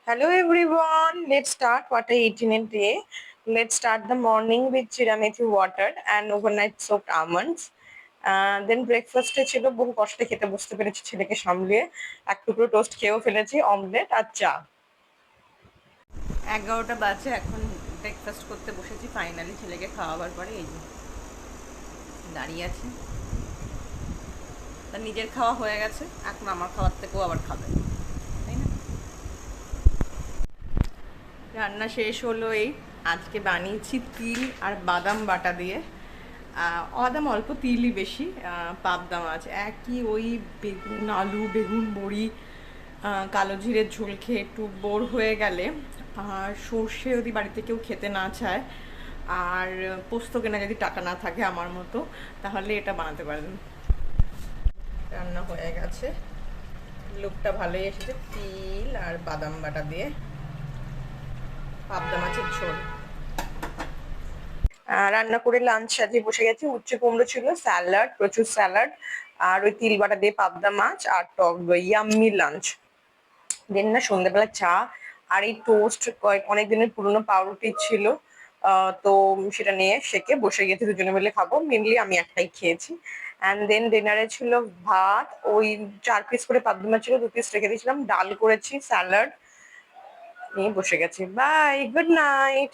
Hello everyone, let's start what I eat in a day. Let's start the morning with chiramethi water and overnight soaked almonds. Then breakfast এ ছিল বহু কষ্টে খেতে বসতে পেরেছি ছেলেকে সামলিয়ে এক টুকরো টোস্ট খেয়েও ফেলেছি অমলেট আর চা। 11টা বাজে, এখন ব্রেকফাস্ট করতে বসেছি ফাইনালি ছেলেকে খাওয়াবার পরে। এই যে দাঁড়িয়ে আছে, তার নিজের খাওয়া হয়ে গেছে, এখন আমার খাওয়ার থেকেও আবার খাবে, তাই না? রান্না শেষ হলো। এই আজকে বানিয়েছি তিল আর বাদাম বাটা দিয়ে। বাদাম অল্প, তিলই বেশি। পাবদা মাছ একই, ওই বেগুন আলু বেগুন বড়ি কালো জিরের ঝোল খেয়ে একটু বোর হয়ে গেলে, আর সর্ষে যদি বাড়িতে কেউ খেতে না চায়, আর পোস্ত কেনা যদি টাকা না থাকে আমার মতো, তাহলে এটা বানাতে পারেন। রান্না হয়ে গেছে, লুকটা ভালোই এসেছে। তিল আর বাদাম বাটা দিয়ে পাবদা মাছের ঝোল। রান্না করে লাঞ্চ সাজিয়ে বসে গেছি। উচ্ছে কুমড়ো ছিল, স্যালাড, প্রচুর স্যালাড, আর ওই তিল বাটা দিয়ে পাবদা মাছ আর টক দই। Yummy lunch. দেন না সন্ধ্যাবেলা চা আর এই টোস্ট, অনেক দিনের পুরনো পাউরুটি ছিল, তো সেটা নিয়ে সেকে বসে গেছি, দুজনে মিলে খাবো। মেনলি আমি একটাই খেয়েছি। অ্যান্ড দেন ডিনারে ছিল ভাত, ওই 4 পিস করে পাবদা মাছ ছিল, 2 পিস রেখে দিয়েছিলাম, ডাল করেছি, স্যালাড নিয়ে বসে গেছি। Bye, good night.